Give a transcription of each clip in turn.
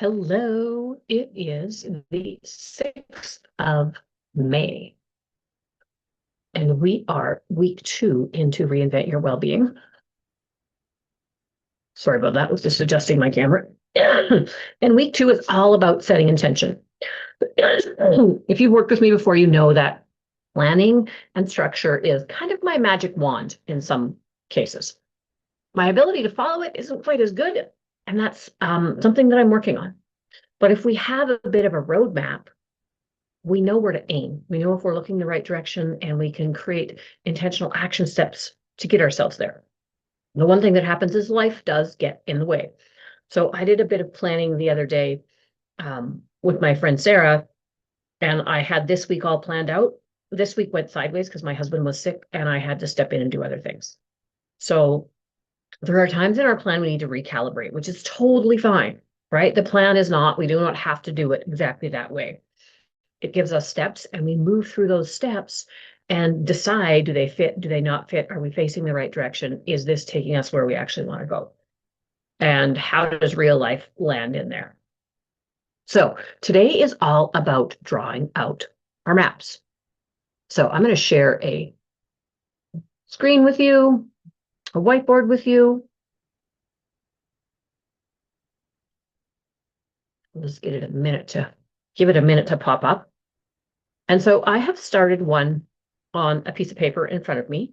Hello, it is the 6th of May, and we are week 2 into Reinvent Your Well-Being. Sorry about that, I was just adjusting my camera. And week 2 is all about setting intention. If you've worked with me before, you know that planning and structure is kind of my magic wand in some cases. My ability to follow it isn't quite as good, and that's something that I'm working on. But if we have a bit of a roadmap, we know where to aim. We know if we're looking the right direction, and we can create intentional action steps to get ourselves there. The one thing that happens is life does get in the way. So I did a bit of planning the other day with my friend Sarah, and I had this week all planned out. This week went sideways because my husband was sick and I had to step in and do other things. So there are times in our plan we need to recalibrate, which is totally fine, right? The plan is not, we do not have to do it exactly that way. It gives us steps, and we move through those steps and decide, do they fit? Do they not fit? Are we facing the right direction? Is this taking us where we actually want to go? And how does real life land in there? So today is all about drawing out our maps. So I'm going to share a screen with you, a whiteboard with you. I'll just give it a minute to pop up. And so I have started one on a piece of paper in front of me,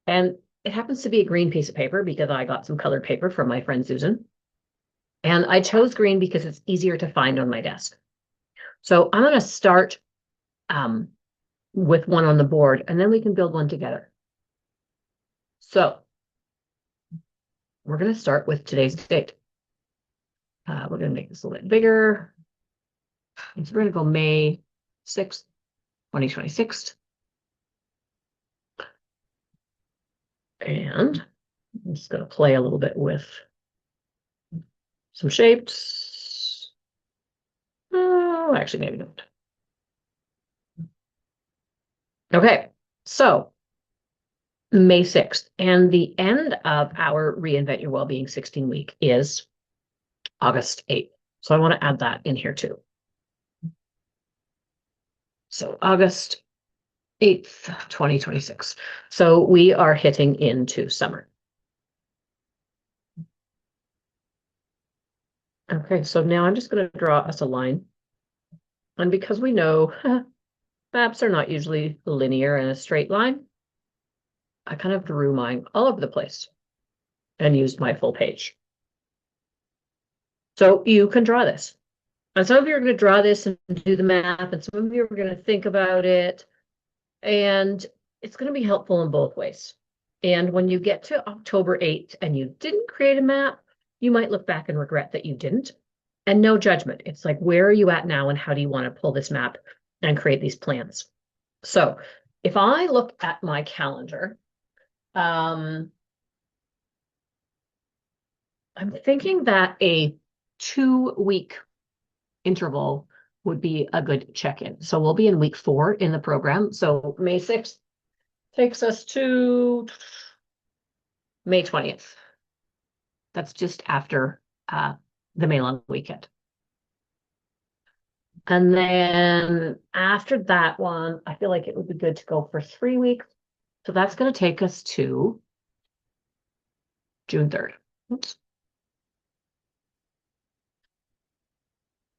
and it happens to be a green piece of paper because I got some colored paper from my friend Susan. And I chose green because it's easier to find on my desk. So I'm going to start with one on the board, and then we can build one together. So we're going to start with today's date. We're going to make this a little bit bigger. So we're going to go May 6th, 2026. And I'm just going to play a little bit with some shapes. Oh, actually, maybe not. Okay, so May 6th, and the end of our Reinvent Your Well-Being 16 week is August 8th. So I want to add that in here too. So August 8th, 2026. So we are hitting into summer. Okay, so now I'm just going to draw us a line. And because we know maps are not usually linear and a straight line, I kind of drew mine all over the place and used my full page. So you can draw this. And some of you are going to draw this and do the math, and some of you are going to think about it. And it's going to be helpful in both ways. And when you get to October 8th and you didn't create a map, you might look back and regret that you didn't. And no judgment. It's like, where are you at now, and how do you want to pull this map and create these plans? So if I look at my calendar, I'm thinking that a 2-week interval would be a good check-in. So we'll be in week 4 in the program. So May 6th takes us to May 20th. That's just after the May long weekend. And then after that one, I feel like it would be good to go for 3 weeks. So that's going to take us to June 3rd. Oops.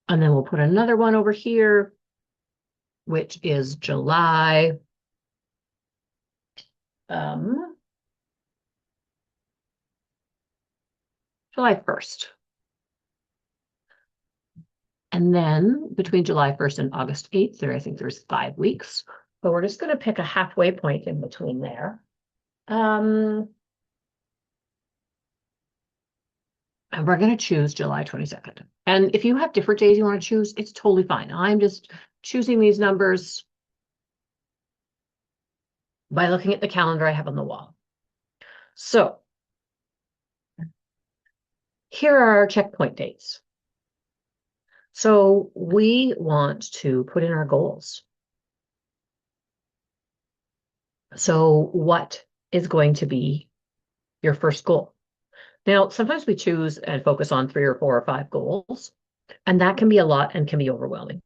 And then we'll put another one over here, which is July. July 1st. And then between July 1st and August 8th, I think there's 5 weeks. But we're just going to pick a halfway point in between there. And we're going to choose July 22nd. And if you have different days you want to choose, it's totally fine. I'm just choosing these numbers by looking at the calendar I have on the wall. So here are our checkpoint dates. So we want to put in our goals. So what is going to be your first goal? Now, sometimes we choose and focus on 3 or 4 or 5 goals. And that can be a lot and can be overwhelming.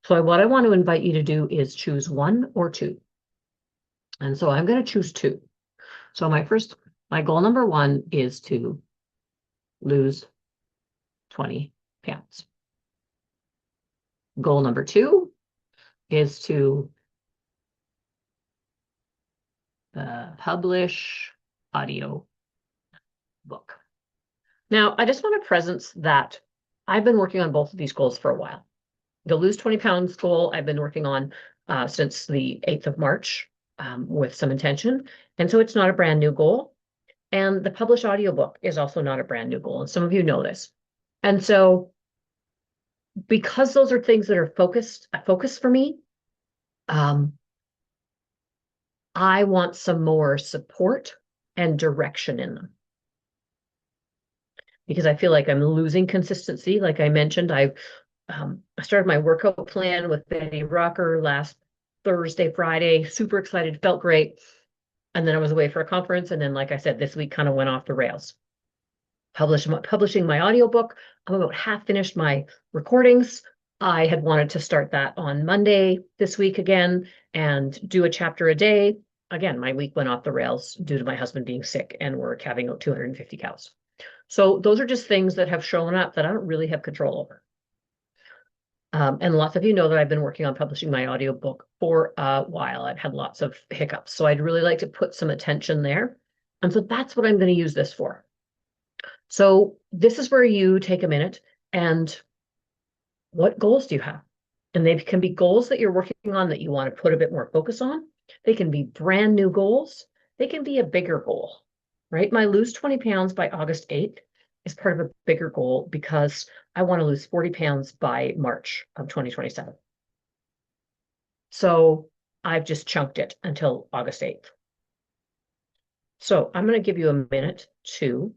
So what I want to invite you to do is choose one or two. And so I'm going to choose two. So my goal number one is to lose 20 pounds. Goal number two is to publish audio book. Now, I just want to presence that I've been working on both of these goals for a while. The lose 20 pounds goal I've been working on since the 8th of March with some intention. And so it's not a brand new goal. And the published audiobook is also not a brand new goal. And some of you know this. And so because those are things that are a focus for me, I want some more support and direction in them. Because I feel like I'm losing consistency. Like I mentioned, I started my workout plan with Betty Rocker last Thursday, Friday, super excited, felt great. And then I was away for a conference. And then, like I said, this week kind of went off the rails. Publishing my audiobook. I'm about half finished my recordings. I had wanted to start that on Monday this week again and do a chapter a day. Again, my week went off the rails due to my husband being sick and we're calving out 250 cows. So those are just things that have shown up that I don't really have control over. And lots of you know that I've been working on publishing my audiobook for a while. I've had lots of hiccups. So I'd really like to put some attention there. And so that's what I'm going to use this for. So this is where you take a minute and what goals do you have? And they can be goals that you're working on that you want to put a bit more focus on. They can be brand new goals. They can be a bigger goal, right? My lose 20 pounds by August 8th is part of a bigger goal because I want to lose 40 pounds by March of 2027. So I've just chunked it until August 8th. So I'm going to give you a minute to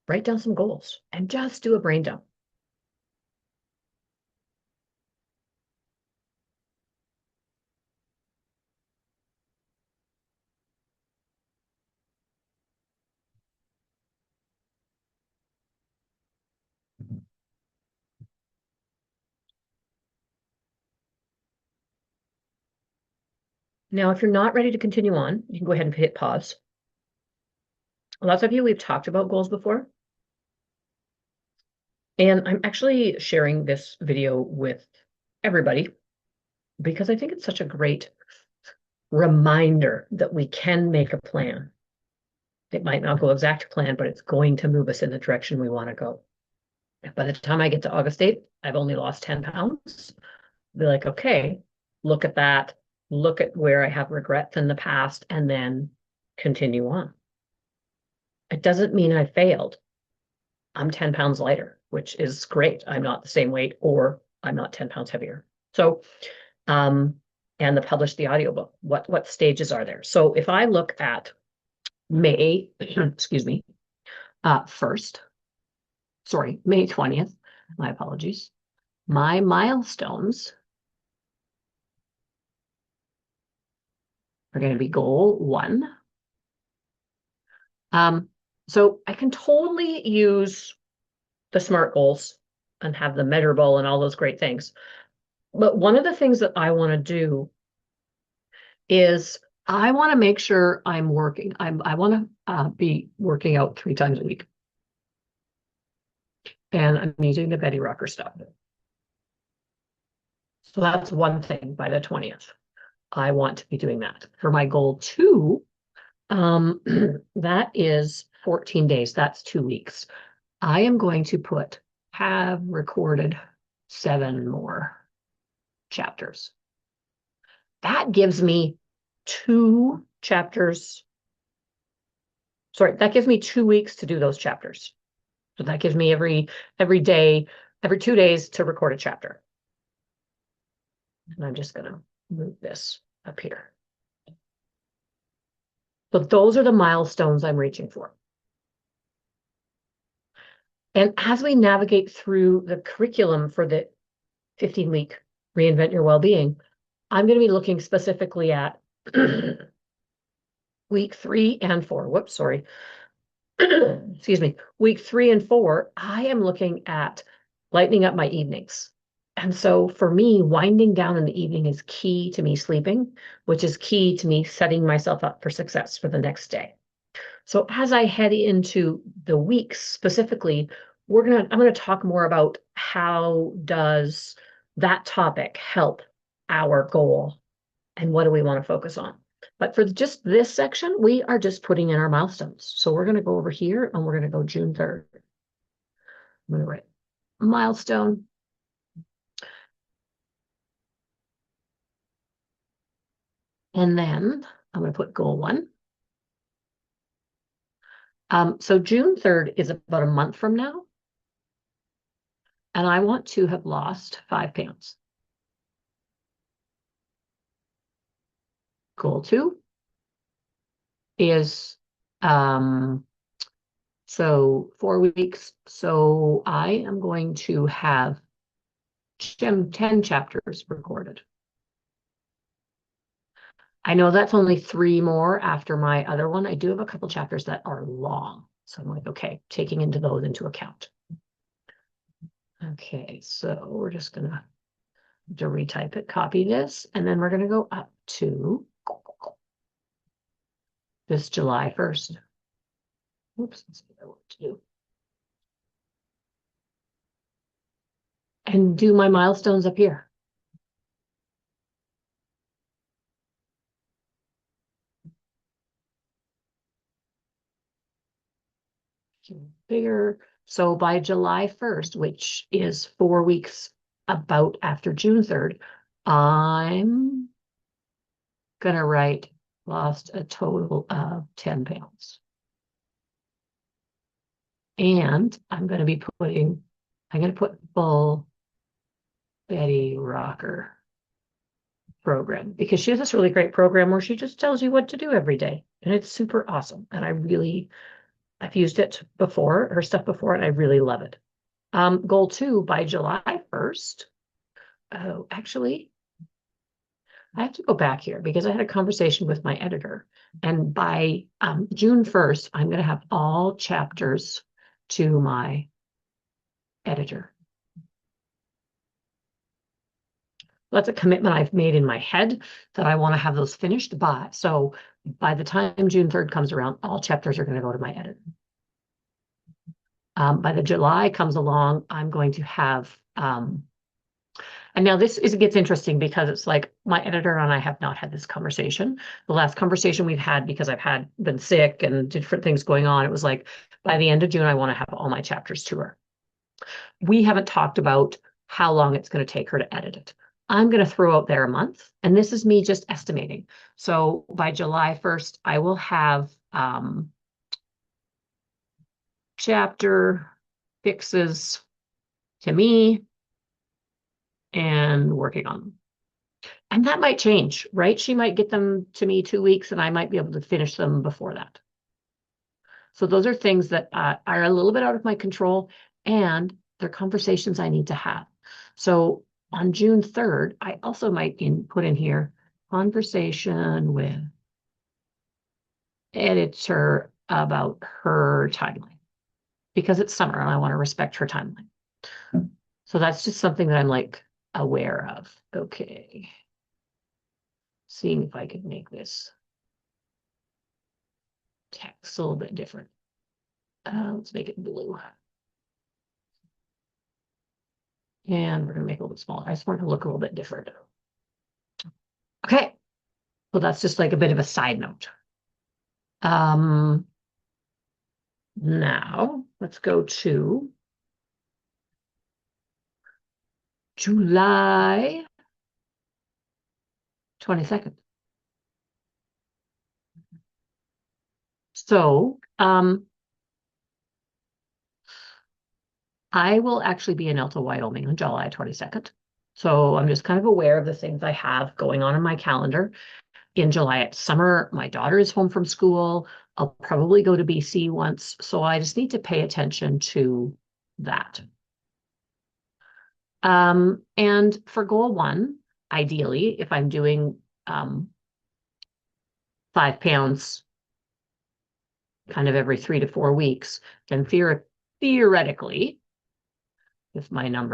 write down some goals and just do a brain dump. Now, if you're not ready to continue on, you can go ahead and hit pause. Lots of you, we've talked about goals before. And I'm actually sharing this video with everybody because I think it's such a great reminder that we can make a plan. It might not go exact plan, but it's going to move us in the direction we want to go. By the time I get to August 8th, I've only lost 10 pounds. Be like, okay, look at that. Look at where I have regrets in the past and then continue on. It doesn't mean I failed. I'm 10 pounds lighter, which is great. I'm not the same weight or I'm not 10 pounds heavier. So, and publish the audiobook. What stages are there? So if I look at May, excuse me, 1st, sorry, May 20th, my apologies. My milestones are going to be goal 1. So I can totally use the SMART goals and have them measurable and all those great things. But one of the things that I want to do is I want to make sure I'm working. I want to be working out 3 times a week. And I'm using the Betty Rocker stuff. So that's one thing by the 20th. I want to be doing that. For my goal 2, that is 14 days. That's 2 weeks. I am going to have recorded 7 more chapters. That gives me 2 chapters. Sorry, that gives me 2 weeks to do those chapters. So that gives me every day, every 2 days to record a chapter. And I'm just going to move this up here. So those are the milestones I'm reaching for. And as we navigate through the curriculum for the 15-week Reinvent Your Well-Being, I'm going to be looking specifically at week 3 and 4. Whoops, sorry. excuse me, week 3 and 4, I am looking at lightening up my evenings. And so for me, winding down in the evening is key to me sleeping, which is key to me setting myself up for success for the next day. So as I head into the weeks specifically, I'm gonna talk more about how does that topic help our goal and what do we want to focus on. But for just this section, we are just putting in our milestones. So we're going to go over here and we're going to go June 3rd. I'm going to write milestone. And then I'm going to put goal 1. So June 3rd is about a month from now. And I want to have lost 5 pounds. Goal 2 is so 4 weeks. So I am going to have 10 chapters recorded. I know that's only 3 more after my other one. I do have a couple chapters that are long. So I'm like, okay, taking those into account. Okay, so we're just gonna retype it, copy this, and then we're gonna go up to this July 1st. Oops, that's what I want to do. And do my milestones up here. Bigger. So by July 1st, which is 4 weeks about after June 3rd, I'm gonna write lost a total of 10 pounds. And I'm going to put full Betty Rocker program because she has this really great program where she just tells you what to do every day. And it's super awesome. And I've used it before, her stuff before, and I really love it. Goal 2 by July 1st. Oh, actually, I have to go back here because I had a conversation with my editor. And by June 1st, I'm going to have all chapters to my editor. That's a commitment I've made in my head that I want to have those finished by. So by the time June 3rd comes around, all chapters are going to go to my editor. By the July comes along, I'm going to have, and now it gets interesting because it's like my editor and I have not had this conversation. The last conversation we've had, because I've been sick and different things going on, it was like, by the end of June, I want to have all my chapters to her. We haven't talked about how long it's going to take her to edit it. I'm going to throw out there a month, and this is me just estimating. So by July 1st, I will have chapter fixes to me and working on them. And that might change, right? She might get them to me 2 weeks and I might be able to finish them before that. So those are things that are a little bit out of my control, and they're conversations I need to have. So on June 3rd, I also might put in here conversation with editor about her timeline because it's summer and I want to respect her timeline. So that's just something that I'm like aware of. Okay. Seeing if I could make this text a little bit different. Let's make it blue. And we're going to make it a little bit smaller. I just want it to look a little bit different. Okay. Well, that's just like a bit of a side note. Now let's go to July 22nd. So, I will actually be in Elta, Wyoming on July 22nd. So I'm just kind of aware of the things I have going on in my calendar. In July, it's summer. My daughter is home from school. I'll probably go to BC once. So I just need to pay attention to that. And for goal 1, ideally, if I'm doing 5 pounds kind of every 3 to 4 weeks, then theoretically, if my my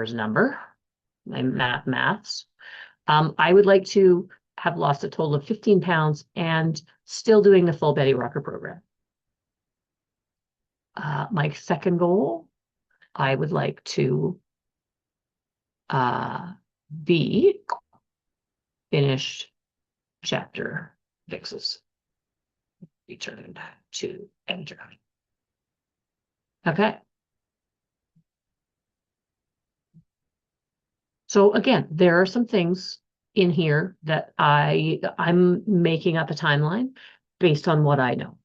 maths, I would like to have lost a total of 15 pounds and still doing the full Betty Rocker program. My second goal, I would like to be finished chapter fixes. Returned to enter. Okay. So again, there are some things in here that I'm making up a timeline based on what I know.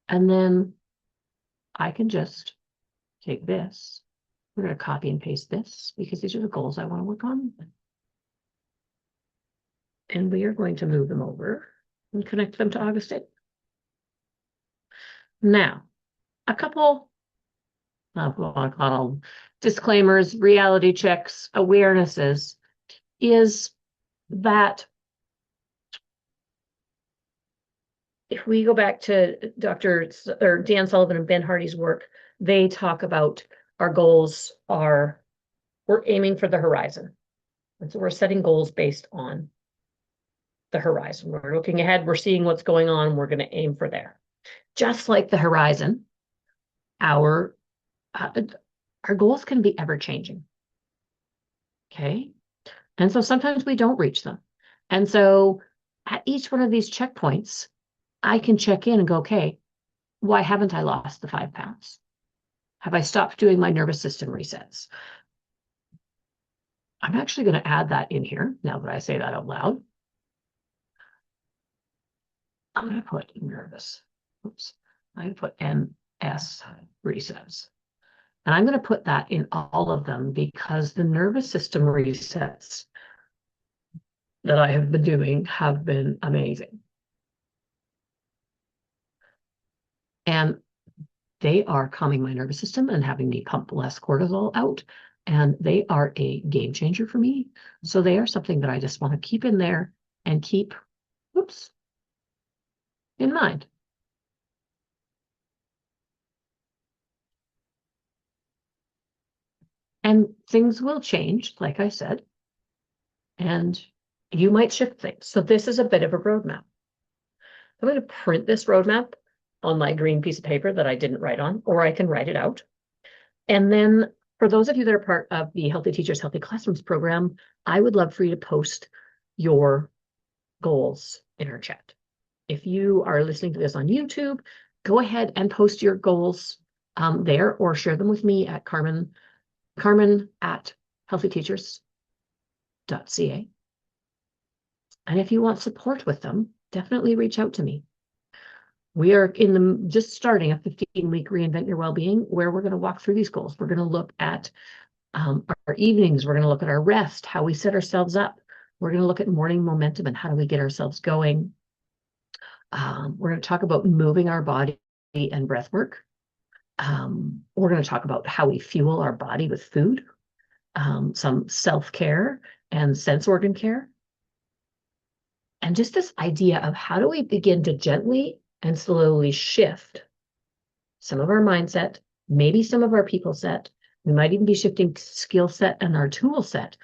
And then I can just take this. We're going to copy and paste this because these are the goals I want to work on. And we are going to move them over and connect them to August 8th. Now, a couple disclaimers, reality checks, awarenesses is that if we go back to Dan Sullivan and Ben Hardy's work, they talk about our goals we're aiming for the horizon. And so we're setting goals based on the horizon. We're looking ahead, we're seeing what's going on, we're going to aim for there. Just like the horizon, our goals can be ever changing. Okay. And so sometimes we don't reach them. And so at each one of these checkpoints, I can check in and go, okay, why haven't I lost the 5 pounds? Have I stopped doing my nervous system resets? I'm actually going to add that in here now that I say that out loud. I'm going to put nervous. Oops. I'm going to put MS resets. And I'm going to put that in all of them because the nervous system resets that I have been doing have been amazing. And they are calming my nervous system and having me pump less cortisol out. And they are a game changer for me. So they are something that I just want to keep in there and keep, in mind. And things will change, like I said, and you might shift things. So this is a bit of a roadmap. I'm going to print this roadmap on my green piece of paper that I didn't write on, or I can write it out. And then for those of you that are part of the Healthy Teachers, Healthy Classrooms program, I would love for you to post your goals in our chat. If you are listening to this on YouTube, go ahead and post your goals there or share them with me at Carmen at healthyteachers.ca. And if you want support with them, definitely reach out to me. We are just starting a 15-week Reinvent Your Well-Being where we're going to walk through these goals. We're going to look at our evenings. We're going to look at our rest, how we set ourselves up. We're going to look at morning momentum and how do we get ourselves going. We're going to talk about moving our body and breath work. We're going to talk about how we fuel our body with food, some self-care and sense organ care. And just this idea of how do we begin to gently and slowly shift some of our mindset, maybe some of our people set. We might even be shifting skill set and our tool set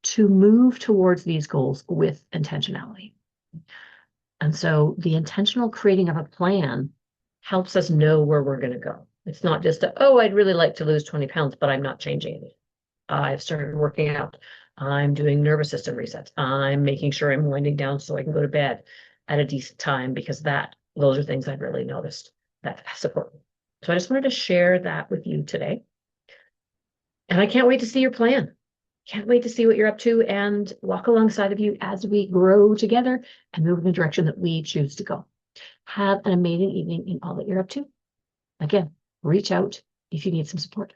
to move towards these goals with intentionality. And so the intentional creating of a plan helps us know where we're going to go. It's not just, I'd really like to lose 20 pounds, but I'm not changing anything. I've started working out. I'm doing nervous system resets. I'm making sure I'm winding down so I can go to bed at a decent time because those are things I've really noticed that support me. So I just wanted to share that with you today. And I can't wait to see your plan. Can't wait to see what you're up to and walk alongside of you as we grow together and move in the direction that we choose to go. Have an amazing evening in all that you're up to. Again, reach out if you need some support.